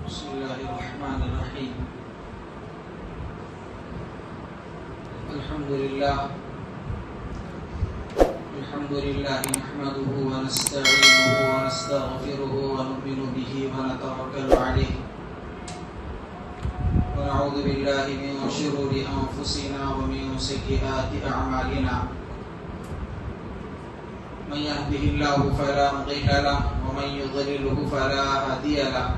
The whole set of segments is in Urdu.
بسم الله الرحمن الرحيم. الحمد لله نحمده ونستعينه ونستغفره ونؤمن به ونتوكل عليه ونعوذ بالله من شرور أنفسنا ومن سيئات أعمالنا. من يهده الله فلا مضل له ومن يضلله فلا هادي له.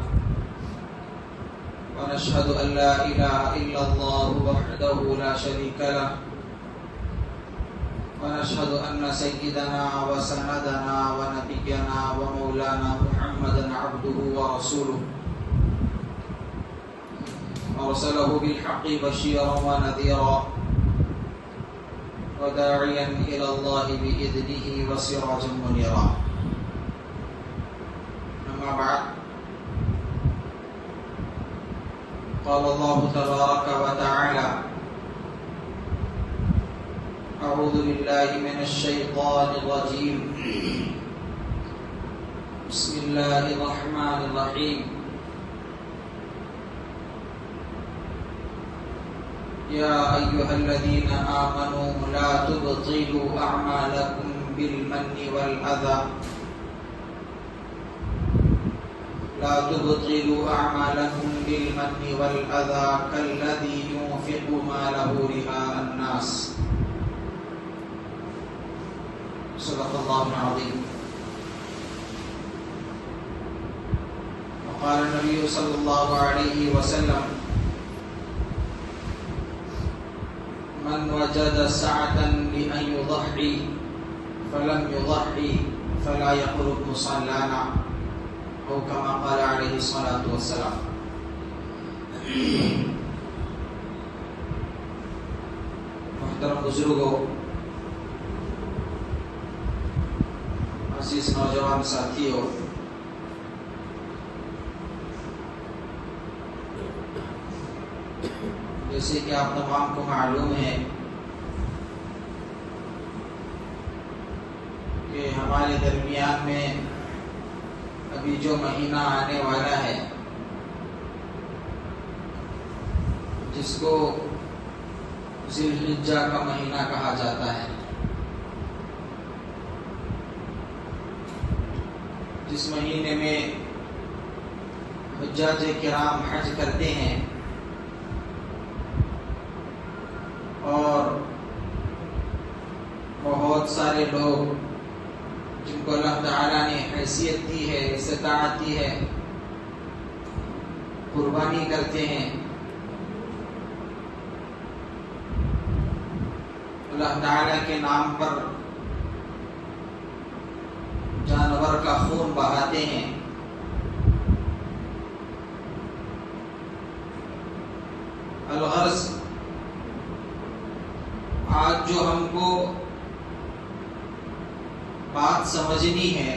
ونشهد أن لا إله إلا الله وحده لا شريك له. ونشهد أن سيدنا وسندنا ونبينا ومولانا محمدا عبده ورسوله أرسله بالحق بشيرا ونذيرا وداعيا إلى الله بإذنه وسراجا منيرا. أما بعد، قال الله تبارك وتعالى: أعوذ بالله من الشيطان الرجيم. بسم الله الرحمن الرحيم. يا أيها الذين آمنوا لا تبطلوا أعمالكم بالمن والأذى كالذي ينفق ماله رئاء الناس. صدق الله العظيم. وقال النبي صلى الله عليه وسلم: من وجد سعة لأن يضحي فلم يضحي فلا يقرب مصلانا، أو كما قال عليه الصلاة والسلام. محترم بزرگوں، عزیز نوجوان ساتھیوں، جیسے کہ آپ تمام کو معلوم ہے کہ ہمارے درمیان میں ابھی جو مہینہ آنے والا ہے، جس کو ذی الحجہ کا مہینہ کہا جاتا ہے، جس مہینے میں حجاج کرام حج کرتے ہیں اور بہت سارے لوگ جن کو اللہ تعالیٰ نے حیثیت دی ہے، استطاعت دی ہے، قربانی کرتے ہیں. اللہ تعالیٰ کے نام پر جانور کا خون بہاتے ہیں. الغرض، آج جو ہم کو بات سمجھنی ہے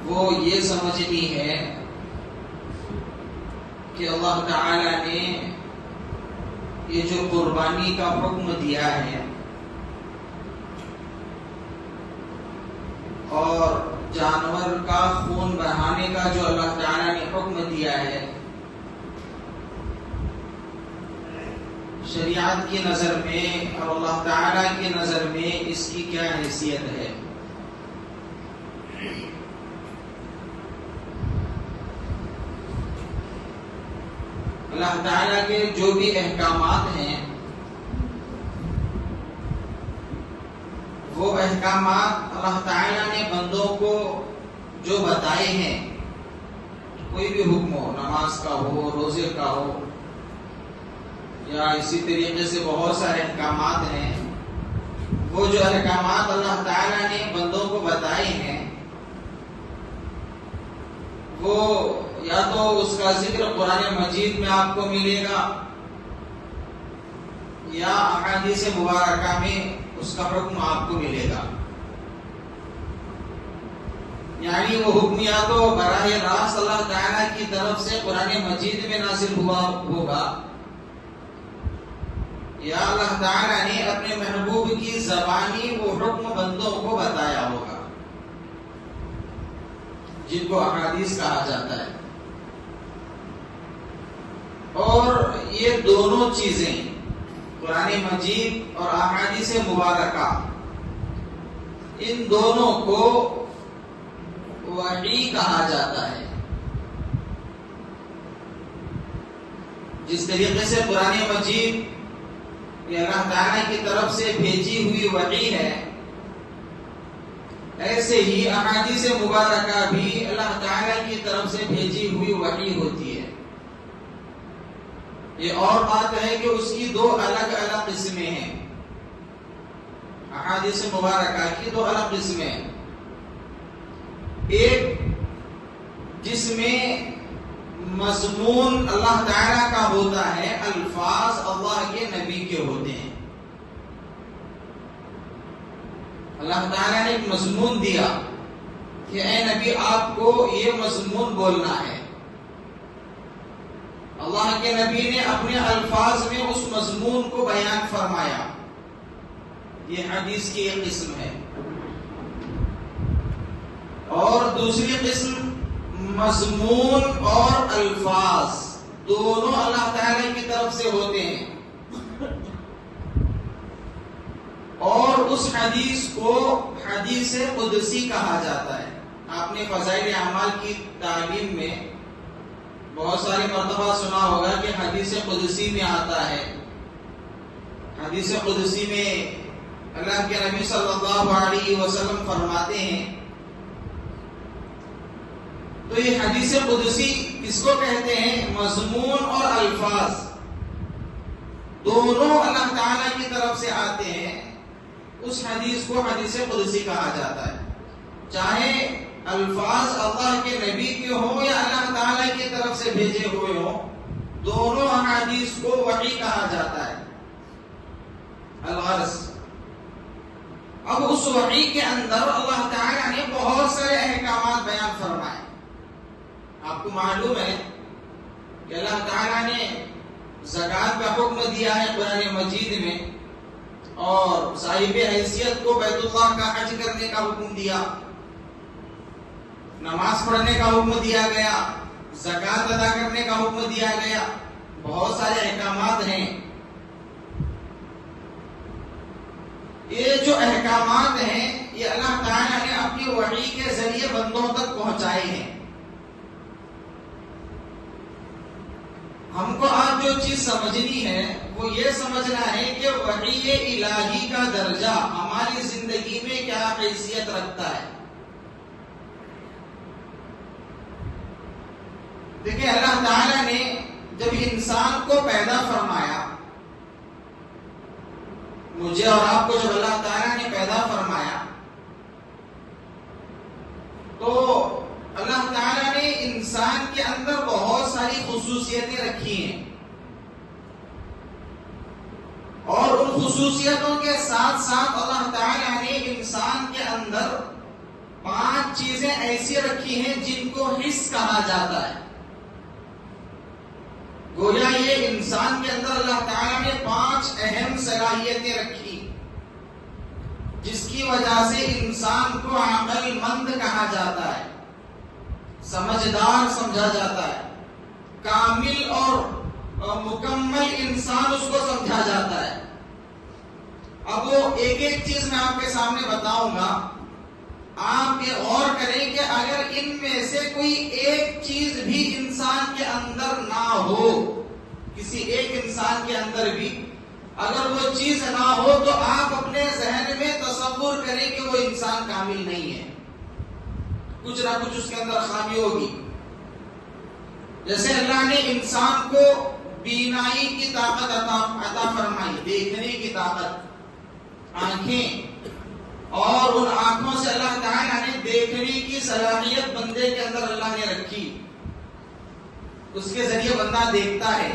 وہ یہ سمجھنی ہے کہ اللہ تعالی نے یہ جو قربانی کا حکم دیا ہے اور جانور کا خون بہانے کا جو اللہ تعالی نے حکم دیا ہے، شریعت کی نظر میں اور اللہ تعالیٰ کی نظر میں اس کی کیا حیثیت ہے. اللہ تعالیٰ کے جو بھی احکامات ہیں وہ احکامات اللہ تعالیٰ نے بندوں کو جو بتائے ہیں، کوئی بھی حکم ہو، نماز کا ہو، روزے کا ہو، یا اسی طریقے سے بہت سارے احکامات ہیں، وہ جو احکامات اللہ تعالیٰ نے بندوں کو بتائے ہیں وہ یا تو اس کا ذکر قرآن مجید میں آپ کو ملے گا یا احادیث مبارکہ میں اس کا حکم آپ کو ملے گا. یعنی وہ حکم یا تو براہ راست اللہ تعالیٰ کی طرف سے قرآن مجید میں نازل ہوا ہوگا، یا اللہ تعالیٰ نے اپنے محبوب کی زبانی وہ حکم بندوں کو بتایا ہوگا. جن کو احادیث کہا جاتا ہے. اور یہ دونوں چیزیں قرآن مجید اور احادیث مبارکہ ان دونوں کو وحی کہا جاتا ہے. جس طریقے سے قرآن مجید یہ اللہ تعالیٰ کی طرف سے بھیجی ہوئی وحی ہے، ایسے ہی احادیث مبارکہ بھی اللہ تعالیٰ کی طرف سے بھیجی ہوئی وحی ہوتی ہے. یہ اور بات ہے کہ اس کی دو الگ الگ قسمیں ہیں. احادیث مبارکہ کی دو الگ قسمیں ہیں. ایک جس میں مضمون اللہ تعالیٰ کا ہوتا ہے، الفاظ اللہ کے نبی کے ہوتے ہیں. اللہ تعالیٰ نے ایک مضمون دیا کہ اے نبی آپ کو یہ مضمون بولنا ہے. اللہ کے نبی نے اپنے الفاظ میں اس مضمون کو بیان فرمایا. یہ حدیث کی ایک قسم ہے. اور دوسری قسم مضمون اور الفاظ دونوں اللہ تعالی کی طرف سے ہوتے ہیں، اور اس حدیث کو حدیث قدسی کہا جاتا ہے. آپ نے فضائل اعمال کی تعلیم میں بہت ساری مرتبہ سنا ہوگا کہ حدیث قدسی میں آتا ہے. حدیث قدسی میں اللہ کے نبی صلی اللہ علیہ وسلم فرماتے ہیں. تو یہ حدیث قدسی کس کو کہتے ہیں؟ مضمون اور الفاظ دونوں اللہ تعالیٰ کی طرف سے آتے ہیں. اس حدیث کو حدیث قدسی کہا جاتا ہے. چاہے الفاظ اللہ کے نبی کے ہوں یا اللہ تعالیٰ کی طرف سے بھیجے ہوئے ہوں، دونوں حدیث کو وحی کہا جاتا ہے. الغرض اب اس وحی کے اندر اللہ تعالیٰ نے بہت سارے احکامات بیان فرمائے. آپ کو معلوم ہے کہ اللہ تعالیٰ نے زکوٰۃ کا حکم دیا ہے قرآن مجید میں، اور صاحب حیثیت کو بیت اللہ کا حج کرنے کا حکم دیا، نماز پڑھنے کا حکم دیا گیا، زکوٰۃ ادا کرنے کا حکم دیا گیا. بہت سارے احکامات ہیں. یہ جو احکامات ہیں یہ اللہ تعالیٰ نے اپنی وحی کے ذریعے بندوں تک پہنچائے ہیں. ہم کو آج جو چیز سمجھنی ہے وہ یہ سمجھنا ہے کہ وحی الہی کا درجہ ہماری زندگی میں کیا حیثیت رکھتا ہے. دیکھیں اللہ تعالیٰ نے جب انسان کو پیدا فرمایا، مجھے اور آپ کو جب اللہ تعالیٰ نے پیدا فرمایا، تو اللہ تعالیٰ نے انسان کے اندر بہت ساری خصوصیتیں رکھی ہیں، اور ان خصوصیتوں کے ساتھ ساتھ اللہ تعالیٰ نے انسان کے اندر 5 چیزیں ایسی رکھی ہیں جن کو حس کہا جاتا ہے. گویا یہ انسان کے اندر اللہ تعالیٰ نے 5 اہم صلاحیتیں رکھی، جس کی وجہ سے انسان کو عقل مند کہا جاتا ہے، سمجھدار سمجھا جاتا ہے، کامل اور مکمل انسان اس کو سمجھا جاتا ہے. اب وہ ایک ایک چیز میں آپ کے سامنے بتاؤں گا. آپ یہ غور کریں کہ اگر ان میں سے کوئی ایک چیز بھی انسان کے اندر نہ ہو، کسی ایک انسان کے اندر بھی اگر وہ چیز نہ ہو، تو آپ اپنے ذہن میں تصور کریں کہ وہ انسان کامل نہیں ہے. کچھ نہ کچھ اس کے اندر خامی ہوگی. جیسے اللہ نے انسان کو بینائی کی طاقت عطا فرمائی، دیکھنے کی طاقت، آنکھیں، اور ان آنکھوں سے اللہ تعالیٰ نے دیکھنے کی صلاحیت بندے کے اندر اللہ نے رکھی. اس کے ذریعے بندہ دیکھتا ہے،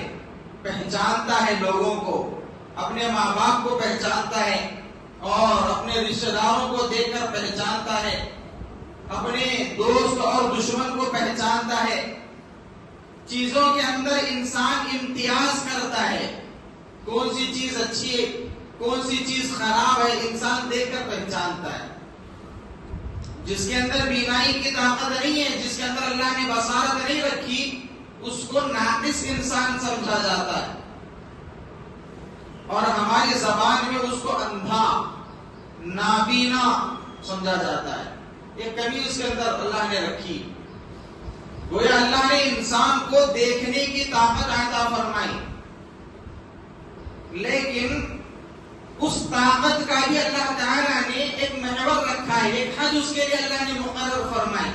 پہچانتا ہے لوگوں کو، اپنے ماں باپ کو پہچانتا ہے، اور اپنے رشتہ داروں کو دیکھ کر پہچانتا ہے، اپنے دوست اور دشمن کو پہچانتا ہے. چیزوں کے اندر انسان امتیاز کرتا ہے، کون سی چیز اچھی ہے، کون سی چیز خراب ہے، انسان دیکھ کر پہچانتا ہے. جس کے اندر بینائی کی طاقت نہیں ہے، جس کے اندر اللہ نے بصارت نہیں رکھی اس کو ناقص انسان سمجھا جاتا ہے، اور ہماری زبان میں اس کو اندھا، نابینا سمجھا جاتا ہے۔ یہ کمی اس کے اندر اللہ نے رکھی۔ گویا اللہ نے انسان کو دیکھنے کی طاقت عطا فرمائی، لیکن اس طاقت کا بھی اللہ تعالیٰ نے ایک محور رکھا ہے، ایک حد اس کے لیے اللہ نے مقرر فرمائی۔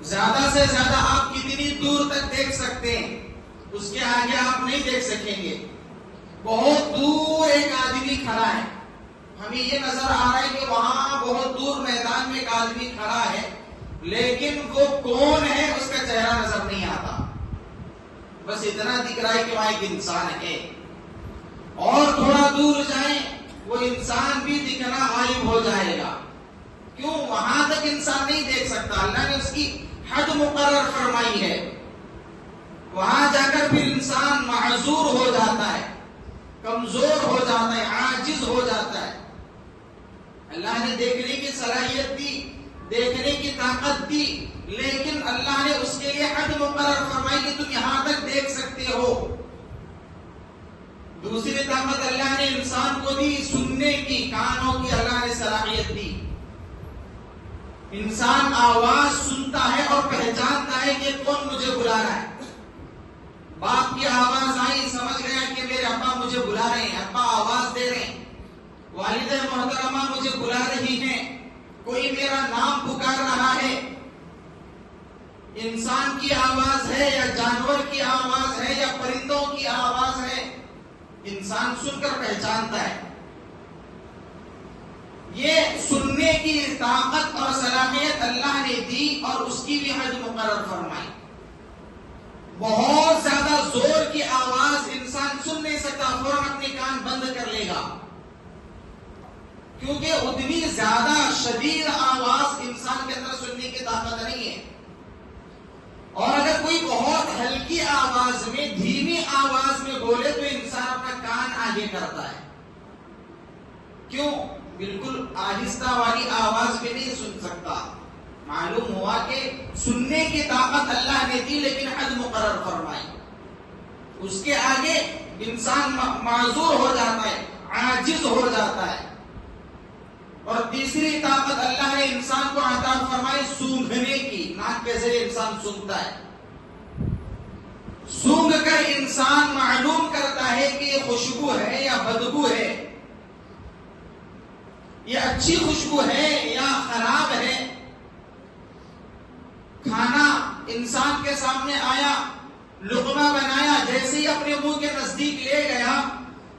زیادہ سے زیادہ آپ کتنی دور تک دیکھ سکتے ہیں، اس کے آگے آپ نہیں دیکھ سکیں گے۔ بہت دور ایک آدمی کھڑا ہے، ہمیں یہ نظر آ رہا ہے کہ وہاں بہت دور میدان میں ایک آدمی کھڑا ہے، لیکن وہ کون ہے اس کا چہرہ نظر نہیں آتا، بس اتنا دکھ رہا ہے کہ وہاں ایک انسان ہے۔ اور تھوڑا دور جائیں وہ انسان بھی دکھنا غائب ہو جائے گا۔ کیوں؟ وہاں تک انسان نہیں دیکھ سکتا، اللہ نے اس کی حد مقرر فرمائی ہے۔ وہاں جا کر پھر انسان معذور ہو جاتا ہے، کمزور ہو جاتا ہے، عاجز ہو جاتا ہے۔ اللہ نے دیکھنے کی صلاحیت دی، دیکھنے کی طاقت دی، لیکن اللہ نے اس کے لیے حد مقرر فرمائی کہ تم یہاں تک دیکھ سکتے ہو۔ دوسری طاقت اللہ نے انسان کو دی، سننے کی، کانوں کی اللہ نے صلاحیت دی۔ انسان آواز سنتا ہے اور پہچانتا ہے کہ کون مجھے بلا رہا ہے۔ باپ کی آواز آئی، سمجھ گیا کہ میرے ابا مجھے بلا رہے ہیں، ابا آواز دے رہے ہیں، والدہ محترمہ مجھے بلا رہی ہیں، کوئی میرا نام پکار رہا ہے۔ انسان کی آواز ہے یا جانور کی آواز ہے یا پرندوں کی آواز ہے، انسان سن کر پہچانتا ہے۔ یہ سننے کی طاقت اور صلاحیت اللہ نے دی اور اس کی بھی حد مقرر فرمائی۔ بہت زیادہ زور کی آواز انسان سن نہیں سکتا، فوراً اپنے کان بند کر لے گا، کیونکہ اتنی زیادہ شدید آواز انسان کے اندر سننے کی طاقت نہیں ہے۔ اور اگر کوئی بہت ہلکی آواز میں، دھیمی آواز میں بولے تو انسان اپنا کان آگے کرتا ہے۔ کیوں؟ بالکل آہستہ والی آواز میں نہیں سن سکتا۔ معلوم ہوا کہ سننے کی طاقت اللہ نے دی لیکن حد مقرر فرمائی، اس کے آگے انسان معذور ہو جاتا ہے، عاجز ہو جاتا ہے۔ اور تیسری طاقت اللہ نے انسان کو عطا فرمائی سونگھنے کی، ناک کے ذریعے انسان سونگتا ہے۔ سونگ کر انسان معلوم کرتا ہے کہ یہ خوشبو ہے یا بدبو ہے، یہ اچھی خوشبو ہے یا خراب ہے۔ کھانا انسان کے سامنے آیا، لقمہ بنایا، جیسے ہی اپنے منہ کے نزدیک لے گیا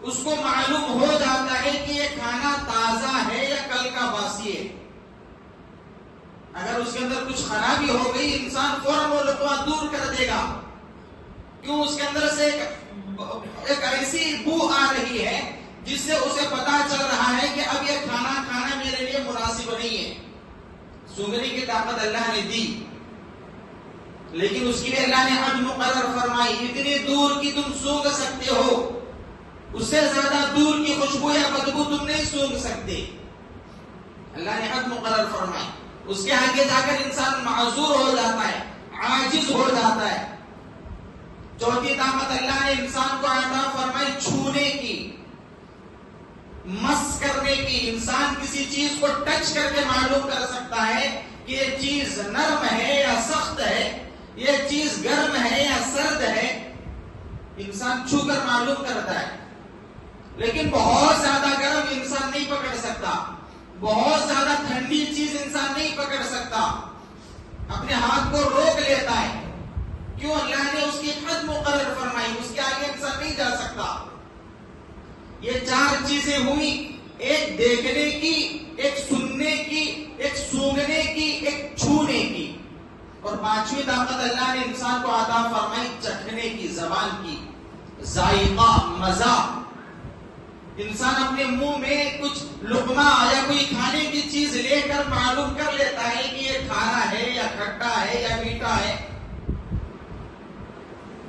اس کو معلوم ہو جاتا ہے کہ یہ کھانا تازہ ہے یا کل کا باسی ہے۔ اگر اس کے اندر کچھ خرابی ہو گئی انسان فوراً وہ لقمہ دور کر دے گا، کیوں؟ اس کے اندر سے ایک ایسی بو آ رہی ہے جس سے اسے پتا چل رہا ہے کہ اب یہ کھانا میرے لیے مناسب نہیں ہے۔ سونگنے کی طاقت اللہ نے دی، لیکن اس کے لیے اللہ نے حد مقرر فرمائی، اتنی دور کی تم سونگ سکتے ہو، اس سے زیادہ دور کی خوشبو یا بدبو تم نہیں سونگ سکتے۔ اللہ نے حد مقرر فرمائی، اس کے آگے جا کر انسان معذور ہو جاتا ہے، عاجز ہو جاتا ہے۔ چوتھی طاقت اللہ نے انسان کو عطا فرمائی چھونے کی، مس کرنے کی۔ انسان کسی چیز کو ٹچ کر کے معلوم کر سکتا ہے کہ یہ چیز نرم ہے یا سخت ہے، یہ چیز گرم ہے یا سرد ہے، انسان چھو کر معلوم کرتا ہے۔ لیکن بہت زیادہ گرم انسان نہیں پکڑ سکتا، بہت زیادہ ٹھنڈی چیز انسان نہیں پکڑ سکتا، اپنے ہاتھ کو روک لیتا ہے۔ کیوں؟ اللہ نے اس کی حد مقرر فرمائی، اس کے آگے انسان نہیں جا سکتا۔ یہ چار چیزیں ہوئی، ایک دیکھنے کی، ایک سننے کی، ایک سونگنے کی، ایک چھونے کی، اور پانچویں طاقت اللہ نے انسان کو عطا فرمائی چکھنے کی، زبان کی، ذائقہ، مزہ۔ انسان اپنے منہ میں کچھ لقمہ یا کوئی کھانے کی چیز لے کر معلوم کر لیتا ہے کہ یہ کھانا ہے یا کھٹا ہے یا میٹھا ہے۔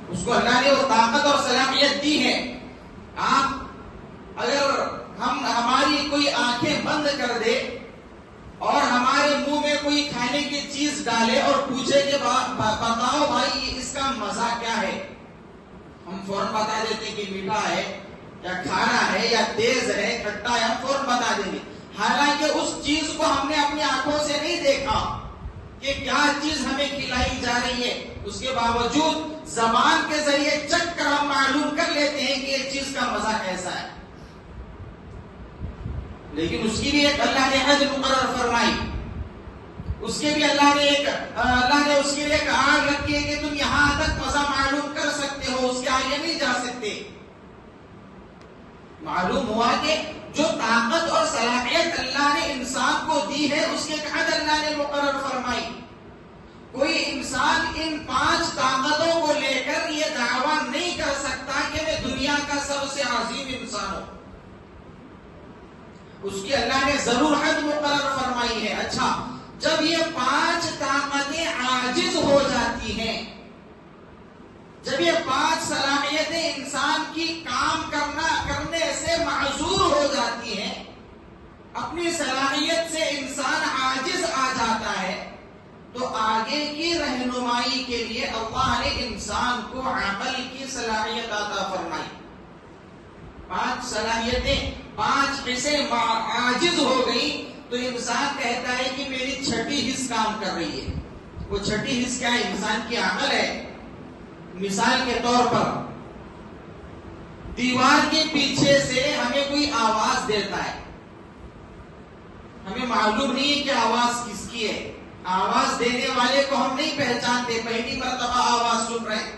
اس کو اللہ نے وہ طاقت اور صلاحیت دی ہے۔ آپ اگر ہماری کوئی آنکھیں بند کر دے اور ہمارے منہ میں کوئی کھانے کی چیز ڈالے اور پوچھے کہ بتاؤ بھائی اس کا مزہ کیا ہے، ہم فوراً بتا دیتے ہیں کہ میٹھا ہے یا کھانا ہے یا تیز ہے کھٹا ہے، ہم فوراً بتا دیں گے، حالانکہ اس چیز کو ہم نے اپنی آنکھوں سے نہیں دیکھا کہ کیا چیز ہمیں کھلائی جا رہی ہے، اس کے باوجود زبان کے ذریعے چکھ کر ہم معلوم کر لیتے ہیں کہ یہ چیز کا مزہ کیسا ہے۔ لیکن اس کی بھی ایک اللہ نے حد مقرر فرمائی، اس کے بھی اللہ نے اس کے لیے ایک آگ رکھی ہے کہ تم یہاں تک مزہ معلوم کر سکتے ہو، اس کے آگے نہیں جا سکتے۔ معلوم ہوا کہ جو طاقت اور صلاحیت اللہ نے انسان کو دی ہے اس کے حد اللہ نے مقرر فرمائی۔ کوئی انسان ان 5 طاقتوں کو لے کر یہ دعویٰ نہیں کر سکتا کہ میں دنیا کا سب سے عظیم انسان ہوں، اس کی اللہ نے ضرور حد مقرر فرمائی ہے۔ اچھا، جب یہ 5 طاقتیں عاجز ہو جاتی ہیں، جب یہ 5 صلاحیتیں انسان کی کام کرنے سے معذور ہو جاتی ہیں، اپنی صلاحیت سے انسان عاجز آ جاتا ہے، تو آگے کی رہنمائی کے لیے اللہ نے انسان کو عقل کی صلاحیت عطا فرمائی۔ 5 صلاحیتیں 5 حصے عاجز ہو گئی تو انسان کہتا ہے کہ میری چھٹی حص کام کر رہی ہے۔ وہ چھٹی حص کیا ہے؟ انسان کی عقل ہے۔ مثال کے طور پر دیوار کے پیچھے سے ہمیں کوئی آواز دیتا ہے، ہمیں معلوم نہیں ہے کہ آواز کس کی ہے، آواز دینے والے کو ہم نہیں پہچانتے، پہلی مرتبہ آواز سن رہے ہیں۔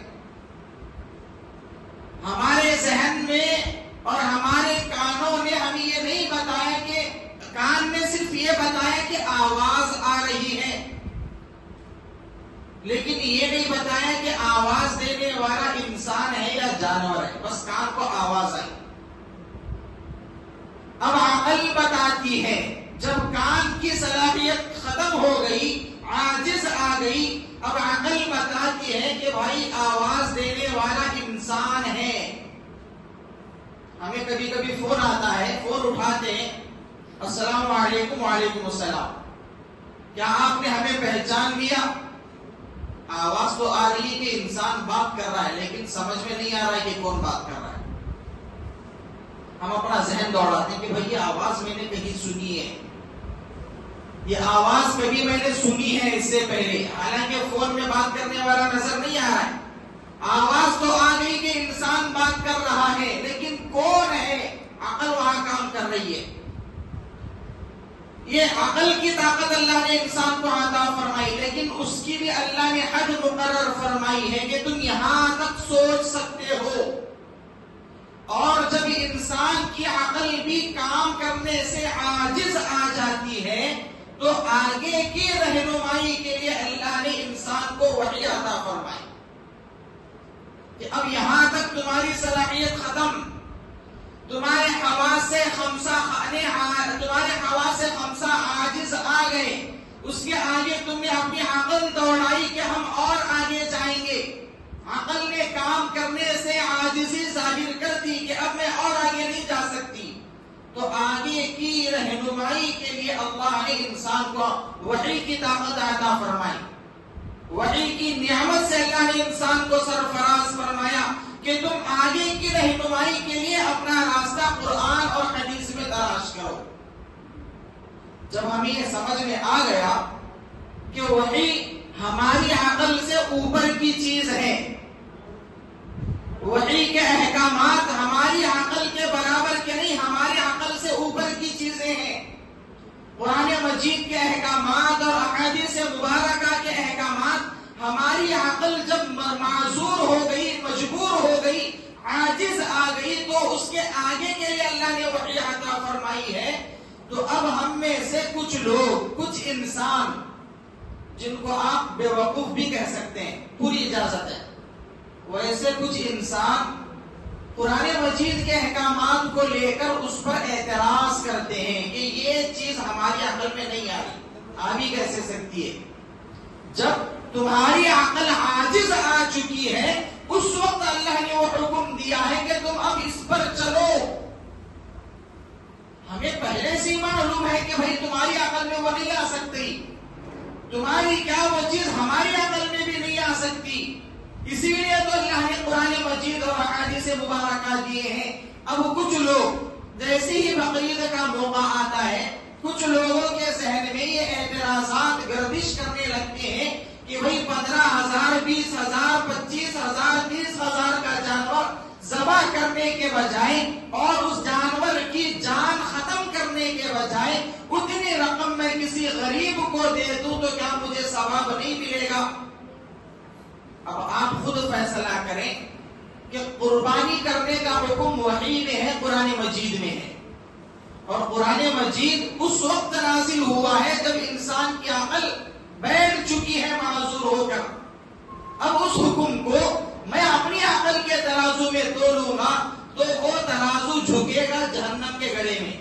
ہمارے ذہن میں اور ہمارے کانوں نے ہمیں یہ نہیں بتایا کہ کان نے صرف یہ بتایا کہ آواز آ رہی ہے، لیکن یہ نہیں بتایا کہ آواز دینے والا انسان ہے یا جانور ہے، بس کان کو آواز آئی۔ اب عقل بتاتی ہے، جب کان کی صلاحیت ختم ہو گئی، عاجز آ گئی، اب عقل بتاتی ہے کہ بھائی آواز دینے والا انسان ہے۔ ہمیں کبھی کبھی فون آتا ہے، فون اٹھاتے ہیں، السلام علیکم، وعلیکم السلام، کیا آپ نے ہمیں پہچان لیا؟ آواز تو آ رہی ہے کہ انسان بات کر رہا ہے، لیکن سمجھ میں نہیں آ رہا ہے کہ کون بات کر رہا ہے۔ ہم اپنا ذہن دوڑاتے ہیں کہ بھئی یہ آواز میں نے کہیں سنی ہے، یہ آواز کبھی میں نے سنی ہے اس سے پہلے، حالانکہ فون میں بات کرنے والا نظر نہیں آ رہا ہے۔ آواز تو آ گئی کہ انسان بات کر رہا ہے، لیکن کون ہے؟ عقل وہاں کام کر رہی ہے۔ یہ عقل کی طاقت اللہ نے انسان کو عطا فرمائی، لیکن اس کی بھی اللہ نے حد مقرر فرمائی ہے کہ تم یہاں تک سوچ سکتے ہو۔ اور جب انسان کی عقل بھی کام کرنے سے عاجز آ جاتی ہے تو آگے کی رہنمائی کے لیے اللہ نے انسان کو وحی عطا فرمائی کہ اب یہاں تک تمہاری صلاحیت ختم، تمہارے حواس سے خمسہ عاجز آ گئے، اس کے آگے تم نے اپنی عقل دوڑائی کہ ہم اور آگے جائیں گے، عقل نے کام کرنے سے عاجزی ظاہر کر دی کہ اب میں اور آگے نہیں جا سکتی، تو آگے کی رہنمائی کے لیے اللہ نے انسان کو وحی کی طاقت عطا فرمائی۔ وحی کی نعمت سے اللہ نے انسان کو سرفراز فرمایا کہ تم آگے کی رہنمائی کے لیے اپنا راستہ قرآن اور حدیث میں تلاش کرو۔ جب ہمیں یہ سمجھ میں آ گیا کہ وحی ہماری عقل سے اوپر کی چیز ہے، وحی کے احکامات ہماری عقل کے برابر کے نہیں، ہماری عقل سے اوپر کی چیزیں ہیں، قرآن مجید کے احکامات اور احادیث مبارکہ کے احکامات ہماری عقل جب معذور ہو گئی، مجبور ہو گئی، عاجز آ گئی، تو اس کے آگے کے لیے اللہ نے وحی عطا فرمائی ہے۔ تو اب ہم میں سے کچھ لوگ، کچھ انسان جن کو آپ بے وقوف بھی کہہ سکتے ہیں، پوری اجازت ہے، ویسے کچھ انسان قرآن مجید کے احکامات کو لے کر اس پر اعتراض کرتے ہیں کہ یہ چیز ہماری عقل میں نہیں آ رہی، آ بھی کیسے سکتی ہے؟ جب تمہاری عقل عاجز آ چکی ہے، اس وقت اللہ نے وہ حکم دیا ہے کہ تم اب اس پر چلو۔ ہمیں پہلے سے ہی معلوم ہے کہ بھائی تمہاری عقل میں وہ نہیں آ سکتی، تمہاری کیا وہ چیز ہماری عقل میں بھی نہیں آ سکتی. اسی لیے تو اللہ نے قرآن مجید اور احادیث مبارکہ دیے ہیں. اب کچھ لوگ جیسے ہی بقرعید کا موقع آتا ہے، کچھ لوگوں کے ذہن میں یہ اعتراضات گردش کرنے لگتے ہیں کہ بھائی 15,000 20,000 25,000 30,000 کا جانور ذبح کرنے کے بجائے اور اس جانور کی جان ختم کرنے کے بجائے اتنی رقم میں کسی غریب کو دے دوں تو کیا مجھے ثواب نہیں ملے گا؟ اب آپ خود فیصلہ کریں کہ قربانی کرنے کا حکم وحی میں ہے، قرآن مجید میں ہے. اور قرآن مجید اس وقت نازل ہوا ہے جب انسان کی عقل بیٹھ چکی ہے معذور ہو کر. اب اس حکم کو میں اپنی عقل کے ترازو میں تولوں گا تو وہ ترازو جھکے گا جہنم کے گڑھے میں،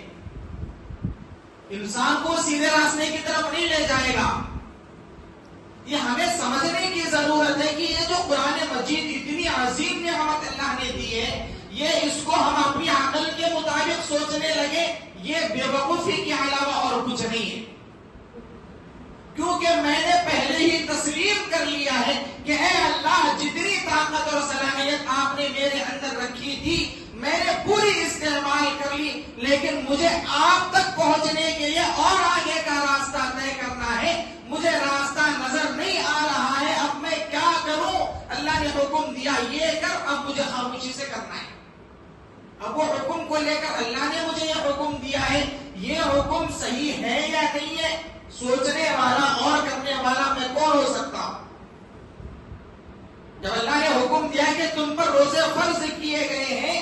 انسان کو سیدھے راستے کی طرف نہیں لے جائے گا. یہ ہمیں سمجھنے کی ضرورت ہے کہ یہ جو قرآن مجید اتنی عظیم نعمت اللہ نے دی ہے، یہ اس کو ہم اپنی عقل کے مطابق سوچنے لگے، یہ بے وقوفی کے علاوہ اور کچھ نہیں ہے. کیونکہ میں نے پہلے ہی تسلیم کر لیا ہے کہ اے اللہ، جتنی طاقت اور صلاحیت آپ نے میرے اندر رکھی تھی میں نے پوری استعمال کر لی، لیکن مجھے آپ تک پہنچنے کے لیے اور آگے کا راستہ طے کرنا ہے. مجھے راستہ نظر نہیں آ رہا ہے، اب میں کیا کروں؟ اللہ نے حکم دیا یہ کر، اب مجھے خاموشی سے کرنا ہے. اب وہ حکم کو لے کر اللہ نے مجھے یہ حکم دیا ہے، یہ حکم صحیح ہے یا نہیں ہے، سوچنے والا اور کرنے والا میں کون ہو سکتا ہوں؟ جب اللہ نے حکم دیا کہ تم پر روزے فرض کیے گئے ہیں،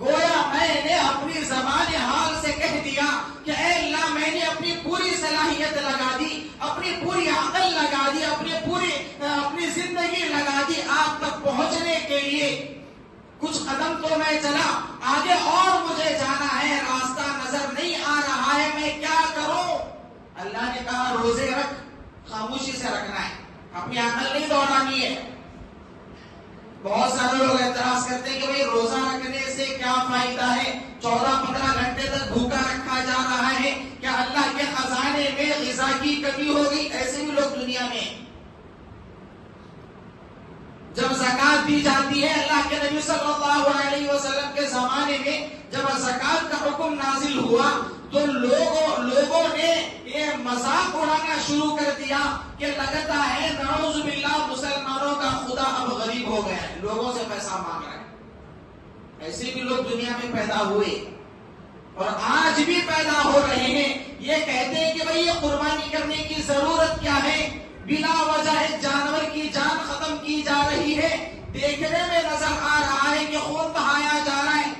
گویا میں نے اپنی زبان حال سے کہہ دیا کہ اے اللہ، میں نے اپنی پوری صلاحیت لگا دی، اپنی پوری عقل لگا دی، اپنی زندگی لگا دی آپ تک پہنچنے کے لیے. کچھ قدم تو میں چلا، آگے اور مجھے جانا ہے، راستہ نظر نہیں آ رہا ہے، میں کیا کروں؟ اللہ نے کہا روزے رکھ، خاموشی سے رکھنا ہے، اپنی عقل نہیں دوڑانی ہے. بہت سارے لوگ اعتراض کرتے ہیں کہ بھئی روزہ رکھنے سے کیا فائدہ ہے، 14-15 گھنٹے تک بھوکا رکھا جا رہا ہے، کیا اللہ کے خزانے میں غذا کی کمی ہو گئی؟ ایسے بھی لوگ دنیا میں. جب زکات دی جاتی ہے، اللہ کے نبی صلی اللہ علیہ وسلم کے زمانے میں جب زکات کا حکم نازل ہوا تو لوگوں نے یہ مذاق اڑانا شروع کر دیا کہ لگتا ہے نعوذ باللہ مسلمانوں کا خدا اب غریب ہو گیا ہے، لوگوں سے پیسہ مانگ رہا ہے. ایسے بھی لوگ دنیا میں پیدا ہوئے اور آج بھی پیدا ہو رہے ہیں. یہ کہتے ہیں کہ بھئی یہ قربانی کرنے کی ضرورت کیا ہے، بلا وجہ جانور کی جان ختم کی جا رہی ہے، دیکھنے میں نظر آ رہا ہے کہ خون بہایا جا رہا ہے.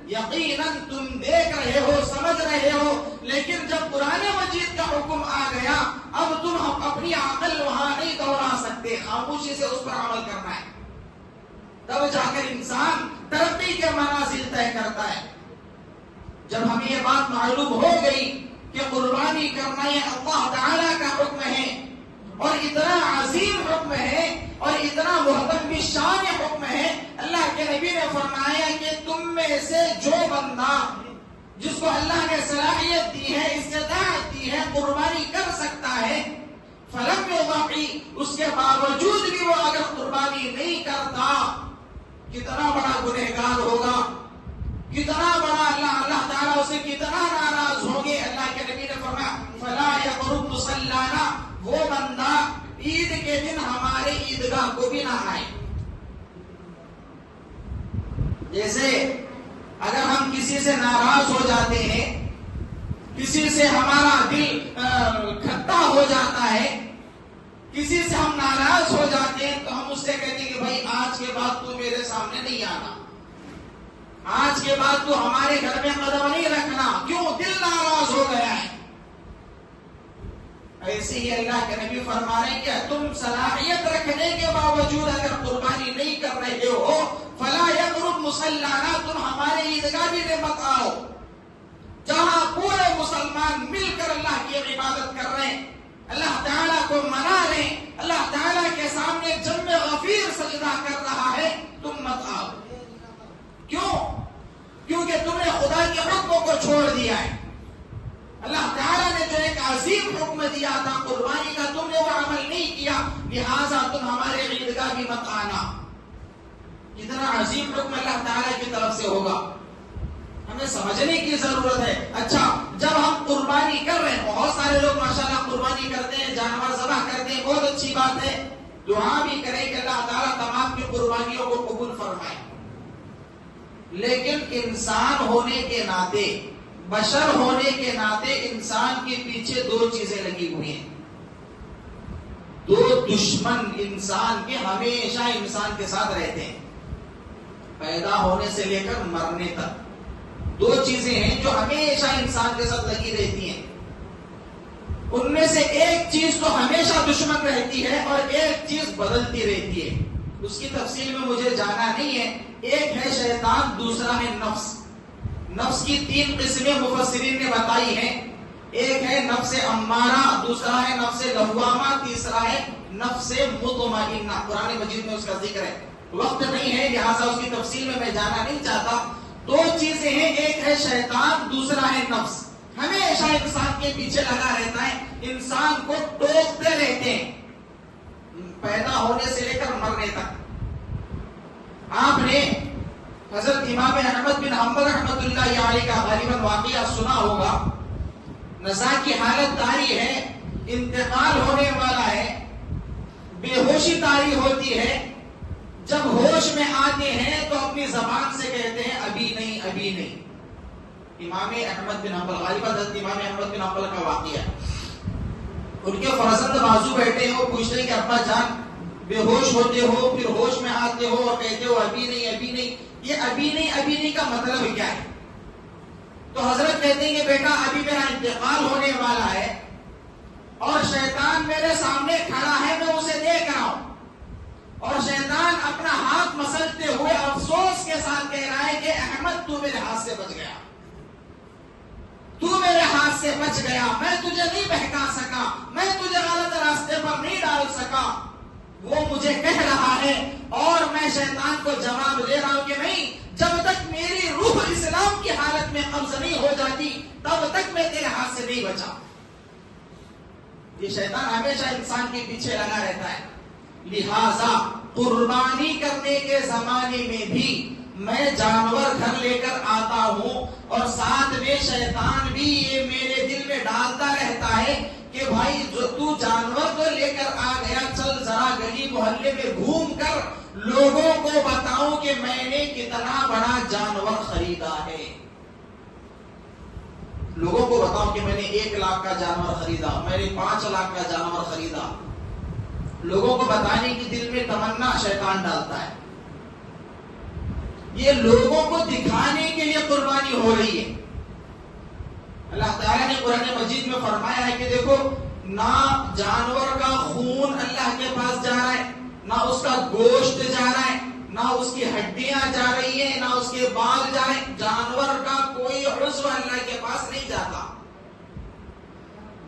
یقیناً تم دیکھ رہے ہو، سمجھ رہے ہو، لیکن جب قرآن مجید کا حکم آ گیا اب تم اپنی عقل وہاں نہیں دوڑا سکتے، خاموشی سے اس پر عمل کرنا ہے. تب جا کر انسان ترقی کے منازل طے کرتا ہے. جب ہمیں یہ بات معلوم ہو گئی کہ قربانی کرنا یہ اللہ تعالیٰ کا حکم ہے اور اتنا عظیم حکم ہے اور اتنا محترم بھی شان حکم ہے، اللہ کے نبی نے فرمایا کہ تم میں سے جو بندہ جس کو اللہ نے صلاحیت دی ہے، استطاعت دی ہے، قربانی کر سکتا ہے، فلم یضحی، اس کے باوجود بھی وہ اگر قربانی نہیں کرتا کتنا بڑا گنہگار ہوگا، کتنا بڑا اللہ تعالیٰ اسے کتنا ناراض ہوں گے. اللہ کے نبی نے فرمایا فلا یقرب مصلانا، وہ بندہ عید کے دن ہمارے عیدگاہ کو بھی نہ آئے. جیسے اگر ہم کسی سے ناراض ہو جاتے ہیں، کسی سے ہمارا دل کھٹا ہو جاتا ہے، کسی سے ہم ناراض ہو جاتے ہیں تو ہم اس سے کہتے ہیں کہ بھائی آج کے بعد تو میرے سامنے نہیں آنا، آج کے بعد تو ہمارے گھر میں قدم نہیں رکھنا. کیوں؟ دل ناراض ہو گیا ہے. ایسے ہی اللہ کے نبی فرما رہے ہیں کہ تم صلاحیت رکھنے کے باوجود اگر قربانی نہیں کر رہے ہو فلا یقرب مصلانا، تم ہمارے عیدگاہ بھی مت آؤ جہاں پورے مسلمان مل کر اللہ کی عبادت کر رہے ہیں، اللہ تعالیٰ کو منا رہے ہیں، اللہ تعالیٰ کے سامنے جم غفیر سجدہ کر رہا ہے، تم مت آؤ. کیوں؟ کیونکہ کیونکہ تم نے خدا کے حکموں کو چھوڑ دیا ہے. اللہ تعالیٰ نے جو ایک عظیم حکم دیا تھا قربانی کا، تم نے وہ عمل نہیں کیا، لہٰذا تم ہمارے عیدگاہ بھی مت آنا. کتنا عظیم حکم اللہ تعالیٰ کی طرف سے ہوگا، ہمیں سمجھنے کی ضرورت ہے. اچھا، جب ہم قربانی کر رہے ہیں، بہت سارے لوگ ماشاءاللہ قربانی کرتے ہیں، جانور ذبح کرتے ہیں، بہت اچھی بات ہے. دعا بھی کریں کہ اللہ تعالیٰ تمام کی قربانیوں کو قبول فرمائے. لیکن انسان ہونے کے ناطے، بشر ہونے کے ناطے انسان کے پیچھے دو چیزیں لگی ہوئی ہیں. دو دشمن انسان کے ہمیشہ انسان کے ساتھ رہتے ہیں، پیدا ہونے سے لے کر مرنے تک. دو چیزیں ہیں جو ہمیشہ انسان کے ساتھ لگی رہتی ہیں. ان میں سے ایک چیز تو ہمیشہ دشمن رہتی ہے اور ایک چیز بدلتی رہتی ہے. اس کی تفصیل میں مجھے جانا نہیں ہے. ایک ہے شیطان، دوسرا ہے نفس. نفس کی 3 قسمیں مفسرین نے بتائی ہیں. ایک ہے نفس امارہ، دوسرا ہے نفس لوامہ، تیسرا ہے نفس مطمئنہ. قرآن مجید میں اس کا ذکر ہے، وقت نہیں ہے لہٰذا اس کی تفصیل میں جانا نہیں چاہتا. 2 چیزیں ہیں، ایک ہے شیطان، دوسرا ہے نفس. ہمیشہ انسان کے پیچھے لگا رہتا ہے، انسان کو ٹوکتے رہتے ہیں پیدا ہونے سے لے کر مرنے تک. آپ نے حضرت امام احمد بن حنبل رحمۃ اللہ علیہ کا غالباً واقعہ سنا ہوگا. نزاع کی حالت طاری ہے، انتقال ہونے والا ہے، بے ہوشی طاری ہوتی ہے. جب ہوش میں آتے ہیں تو اپنی زبان سے کہتے ہیں ابھی نہیں، ابھی نہیں. امام احمد بن حنبل، غالباً حضرت امام احمد بن حنبل کا واقعہ. ان کے فرزند بازو بیٹھے ہیں، وہ پوچھتے ہیں کہ ابا جان بے ہوش ہوتے ہو، پھر ہوش میں آتے ہو اور کہتے ہو ابھی نہیں، ابھی نہیں. یہ ابھی نہیں، ابھی نہیں کا مطلب کیا ہے؟ تو حضرت کہتے ہیں کہ بیٹا ابھی میرا انتقال ہونے والا ہے اور شیطان میرے سامنے کھڑا ہے، میں اسے دیکھ رہا ہوں، اور شیطان اپنا ہاتھ مسلتے ہوئے افسوس کے ساتھ کہہ رہا ہے کہ احمد تو میرے ہاتھ سے بچ گیا، تو میرے ہاتھ سے بچ گیا، میں تجھے نہیں بہکا سکا، میں تجھے غلط راستے پر نہیں ڈال سکا. وہ مجھے کہہ رہا ہے اور میں شیطان کو جواب دے رہا ہوں کہ نہیں، جب تک میری روح اسلام کی حالت میں قبض نہیں ہو جاتی تب تک میں تیرے ہاتھ سے نہیں بچا. یہ شیطان ہمیشہ انسان کے پیچھے لگا رہتا ہے. لہذا قربانی کرنے کے زمانے میں بھی میں جانور گھر لے کر آتا ہوں اور ساتھ میں شیطان بھی یہ میرے دل میں ڈالتا رہتا ہے کہ بھائی جو تو جانور تو لے کر آ گیا، چل ذرا گلی محلے میں گھوم کر لوگوں کو بتاؤں کہ میں نے کتنا بڑا جانور خریدا ہے. لوگوں کو بتاؤں کہ میں نے 1 لاکھ کا جانور خریدا، میں نے 5 لاکھ کا جانور خریدا. لوگوں کو بتانے کی دل میں تمنا شیطان ڈالتا ہے. یہ لوگوں کو دکھانے کے لیے قربانی ہو رہی ہے. اللہ تعالیٰ نے قرآن مجید میں فرمایا ہے کہ دیکھو، نہ جانور کا خون اللہ کے پاس جا رہا ہے، نہ اس کا گوشت جا رہا ہے، نہ اس کی ہڈیاں جا رہی ہیں، نہ اس کے بال جا رہے ہیں. جانور کا کوئی عضو اللہ کے پاس نہیں جاتا.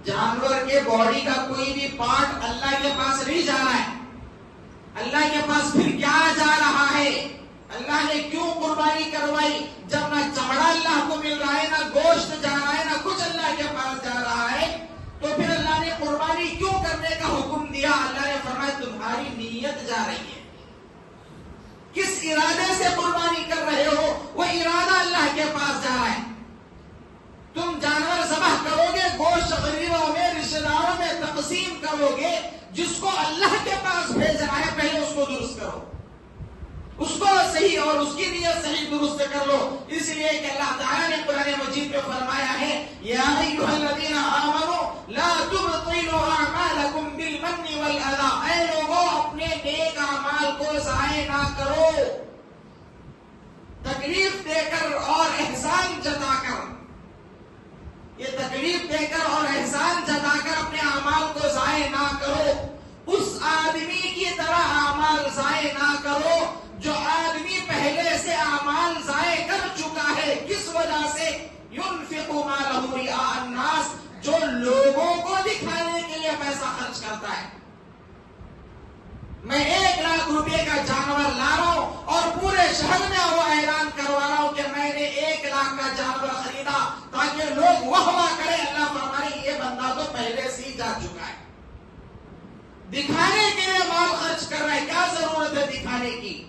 جانور کے باڈی کا کوئی بھی پارٹ اللہ کے پاس نہیں جا رہا ہے. اللہ کے پاس پھر کیا جا رہا ہے؟ اللہ نے کیوں قربانی کروائی؟ جب نہ چمڑا اللہ کو مل رہا ہے، نہ گوشت جا رہا ہے، نہ کچھ اللہ کے پاس جا رہا ہے، تو پھر اللہ نے قربانی کیوں کرنے کا حکم دیا؟ اللہ نے فرمایا تمہاری نیت جا رہی ہے. کس ارادے سے قربانی کر رہے ہو؟ وہ ارادہ اللہ کے پاس جا رہا ہے. تم جانور ذبح کرو گے، گوشت غریبوں میں، رشتہ داروں میں تقسیم کرو گے، جس کو اللہ کے پاس بھیجنا ہے پہلے اس کو درست کرو، اس کو صحیح اور اس کی نیت صحیح درست کر لو. اس لیے کہ اللہ تعالیٰ نے قرآن مجید میں فرمایا ہے یا ایھا الذین آمنوا لا تبطلوا اعمالکم بالمن والاذی. اے لوگوں، اپنے نیک اعمال کو ضائع نہ کرو، تکلیف دے کر اور احسان جتا کر. یہ تکلیف دے کر اور احسان جتا کر اپنے اعمال کو ضائع نہ کرو. اس آدمی کی طرح اعمال ضائع نہ کرو جو آدمی پہلے سے اعمال ضائع کر چکا ہے. کس وجہ سے؟ ينفق مالہ رئاء الناس، جو لوگوں کو دکھانے کے لیے پیسہ خرچ کرتا ہے. میں 1 لاکھ روپے کا جانور لا رہا ہوں اور پورے شہر میں وہ اعلان کروا رہا ہوں کہ میں نے 1 تاکہ لوگ واہ کریں. اللہ فرمائے یہ بندہ تو پہلے سے ہی جا چکا ہے. دکھانے کے لیے مال خرچ کر رہا ہے, کیا ضرورت ہے دکھانے کی؟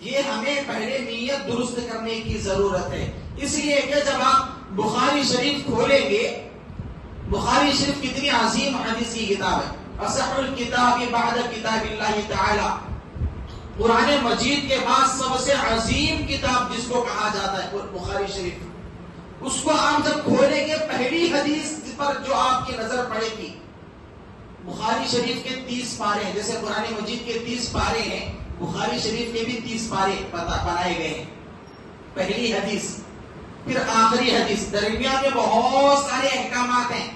یہ ہمیں پہلے نیت درست کرنے کی ضرورت ہے. اس لیے کہ جب آپ بخاری شریف کھولیں گے, بخاری شریف کتنی عظیم حدیث کی کتاب ہے, اصح الکتاب بعد کتاب اللہ تعالی, قرآن مجید کے بعد سب سے عظیم کتاب جس کو کہا جاتا ہے بخاری شریف. اس کو آپ جب کھولیں گے, پہلی حدیث پر جو آپ کی نظر پڑے گی, بخاری شریف کے 30 پارے ہیں, جیسے قرآن مجید کے 30 پارے ہیں, بخاری شریف کے بھی 30 پارے بنائے گئے ہیں. پہلی حدیث, پھر آخری حدیث, درمیان میں بہت سارے احکامات ہیں,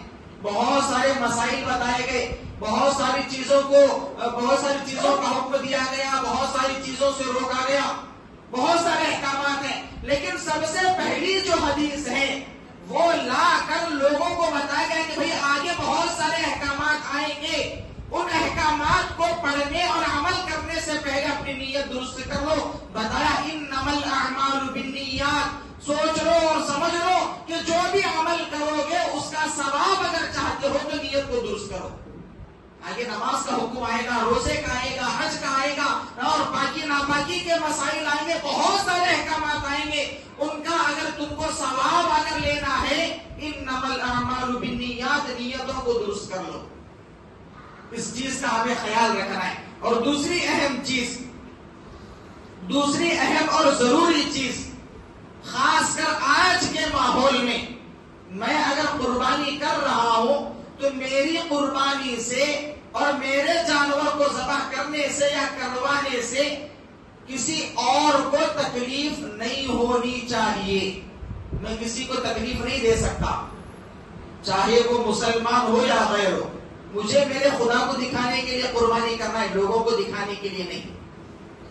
بہت سارے مسائل بتائے گئے, بہت ساری چیزوں کا حکم دیا گیا, بہت ساری چیزوں سے روکا گیا, بہت سارے احکامات ہیں. لیکن سب سے پہلی جو حدیث ہے وہ لا کر لوگوں کو بتایا گیا کہ بھئی آگے بہت سارے احکامات آئیں گے, ان احکامات کو پڑھنے اور عمل کرنے سے پہلے اپنی نیت درست کر لو. بتایا انما الاعمال بالنیات, سوچ لو اور سمجھ لو کہ جو بھی عمل کرو گے اس کا ثواب اگر چاہتے ہو تو نیت کو درست کرو. آگے نماز کا حکم آئے گا, روزے کا آئے گا, حج کا آئے گا, اور پاکی ناپاکی کے مسائل آئیں گے, بہت سارے احکامات آئیں گے. ان کا اگر تم کو ثواب اگر لینا ہے, انما الاعمال بالنیات, نیتوں کو درست کر لو. اس چیز کا ہمیں خیال رکھنا ہے. اور دوسری اہم اور ضروری چیز, خاص کر آج کے ماحول میں اگر قربانی کر رہا ہوں تو میری قربانی سے اور میرے جانور کو ذبح کرنے سے یا کروانے سے کسی اور کو تکلیف نہیں ہونی چاہیے. میں کسی کو تکلیف نہیں دے سکتا, چاہے وہ مسلمان ہو یا غیر ہو. مجھے میرے خدا کو دکھانے کے لیے قربانی کرنا ہے, لوگوں کو دکھانے کے لیے نہیں.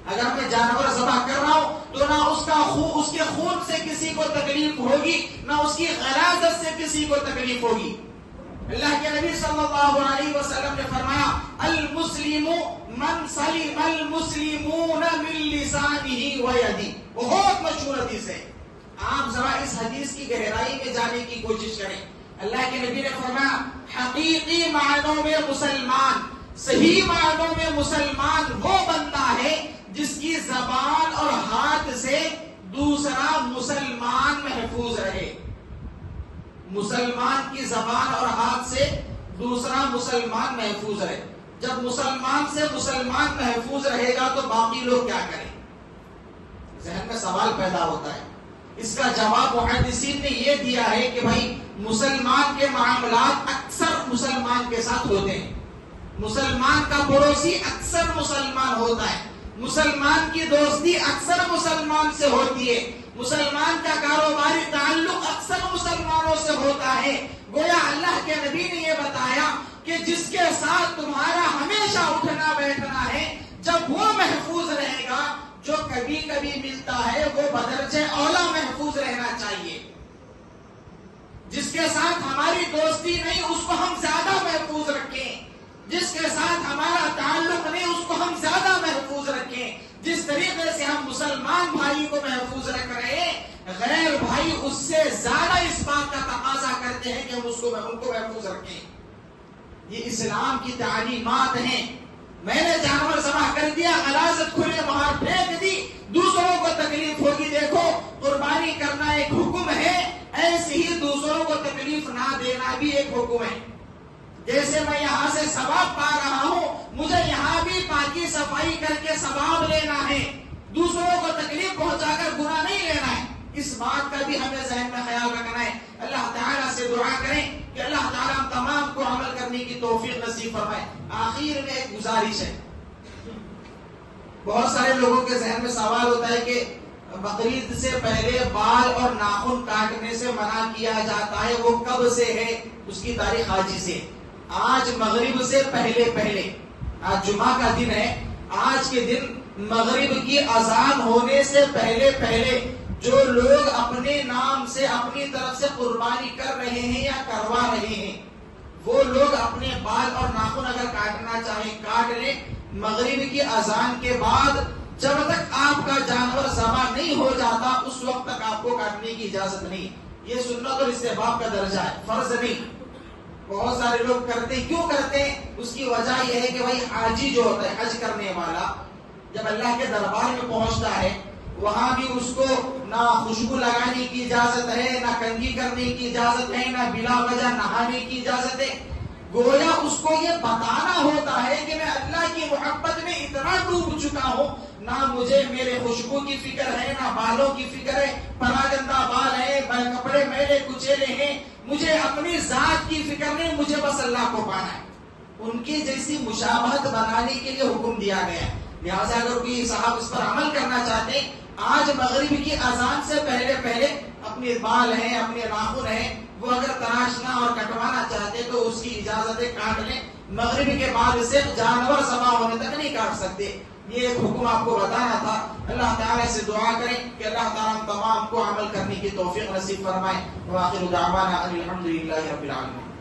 اگر میں جانور ذبح کر رہا ہوں تو نہ اس کے خون سے کسی کو تکلیف ہوگی, نہ اس کی غلاظت سے کسی کو تکلیف ہوگی. اللہ کے نبی صلی اللہ علیہ وسلم نے فرمایا المسلم من سلم المسلمون من لسانه ويده, بہت مشہور حدیث ہے. آپ ذرا اس حدیث کی گہرائی میں جانے کی کوشش کریں. اللہ کے نبی نے فرمایا حقیقی معنوں میں مسلمان, صحیح معنوں میں مسلمان وہ بندہ ہے جس کی زبان اور ہاتھ سے دوسرا مسلمان محفوظ رہے. مسلمان کی زبان اور ہاتھ سے دوسرا مسلمان محفوظ رہے. جب مسلمان سے مسلمان محفوظ رہے گا تو باقی لوگ کیا کریں؟ ذہن میں سوال پیدا ہوتا ہے. اس کا جواب محدثین نے یہ دیا ہے کہ بھائی مسلمان کے معاملات اکثر مسلمان کے ساتھ ہوتے ہیں. مسلمان کا پڑوسی اکثر مسلمان ہوتا ہے, مسلمان کی دوستی اکثر مسلمان سے ہوتی ہے, مسلمان کا کاروباری تعلق اکثر مسلمانوں سے ہوتا ہے. گویا اللہ کے نبی نے یہ بتایا کہ جس کے ساتھ تمہارا ہمیشہ اٹھنا بیٹھنا ہے, جب وہ محفوظ رہے گا, جو کبھی کبھی ملتا ہے وہ بدرجہ اولا محفوظ رہنا چاہیے. جس کے ساتھ ہماری دوستی نہیں اس کو ہم زیادہ محفوظ رکھیں, جس کے ساتھ ہمارا تعلق نہیں اس کو ہم زیادہ محفوظ رکھیں. جس طریقے سے ہم مسلمان بھائی کو محفوظ رکھ رہے ہیں, غیر بھائی اس سے زیادہ اس بات کا تقاضا کرتے ہیں کہ ہم ان کو محفوظ رکھیں. یہ اسلام کی تعلیمات ہیں. میں نے جانور ذبح کر دیا, غلاظت کھلے باہر پھینک دی, دوسروں کو تکلیف ہوگی. دیکھو قربانی کرنا ایک حکم ہے, ایسے ہی دوسروں کو تکلیف نہ دینا بھی ایک حکم ہے. جیسے میں یہاں سے ثواب پا رہا ہوں, مجھے یہاں بھی پاکی صفائی کر کے ثواب لینا ہے, دوسروں کو تکلیف پہنچا کر گناہ نہیں لینا ہے. اس بات کا بھی ہمیں ذہن میں خیال رکھنا ہے. اللہ تعالیٰ سے دعا کریں کہ اللہ تعالیٰ ہم تمام کو عمل کرنے کی توفیق نصیب فرمائے. آخر میں ایک گزارش ہے. بہت سارے لوگوں کے ذہن میں سوال ہوتا ہے کہ بقرعید سے پہلے بال اور ناخن کاٹنے سے منع کیا جاتا ہے, وہ کب سے ہے؟ اس کی تاریخ آج سے, آج مغرب سے پہلے, آج جمعہ کا دن ہے, آج کے دن مغرب کی اذان ہونے سے پہلے جو لوگ اپنے نام سے اپنی طرف سے قربانی کر رہے ہیں یا کروا رہے ہیں, وہ لوگ اپنے بال اور ناخن اگر کاٹنا چاہیں کاٹ لیں. مغرب کی اذان کے بعد جب تک آپ کا جانور ذبح نہیں ہو جاتا اس وقت تک آپ کو کاٹنے کی اجازت نہیں. یہ سنت اور استحباب کا درجہ ہے، فرض نہیں۔ بہت سارے لوگ کرتے، کیوں کرتے ہیں؟ اس کی وجہ یہ ہے کہ بھائی حاجی جو ہوتا ہے، حج کرنے والا جب اللہ کے دربار میں پہنچتا ہے، وہاں بھی اس کو نہ خوشبو لگانے کی اجازت ہے، نہ کنگھی کرنے کی اجازت ہے، نہ بلا وجہ نہانے کی اجازت ہے۔ گویا اس کو یہ بتانا ہوتا ہے کہ میں اللہ کی محبت میں اتنا ڈوب چکا ہوں، نہ مجھے میرے خوشبو کی فکر ہے، نہ بالوں کی فکر ہے، پراگندہ بال ہے، کپڑے میلے کچیلے ہیں، مجھے اپنی ذات کی فکر نہیں، مجھے بس اللہ کو پانا ہے۔ ان کی جیسی مشابہت بنانے کے لیے حکم دیا گیا ہے۔ لہٰذا اگر کوئی صاحب اس پر عمل کرنا چاہتے ہیں، آج مغرب کی اذان سے پہلے اپنے بال ہیں، اپنے ناخن ہیں، وہ اگر تراشنا اور کٹوانا چاہتے تو اس کی اجازت ہے، کاٹ لیں۔ مغرب کے بعد سے جانور ذبح ہونے تک نہیں کاٹ سکتے۔ یہ ایک حکم آپ کو بتانا تھا۔ اللہ تعالیٰ سے دعا کریں کہ اللہ تعالیٰ ہم تمام کو عمل کرنے کی توفیق نصیب فرمائے۔ وآخر دعوانا ان الحمد للہ رب العالمین۔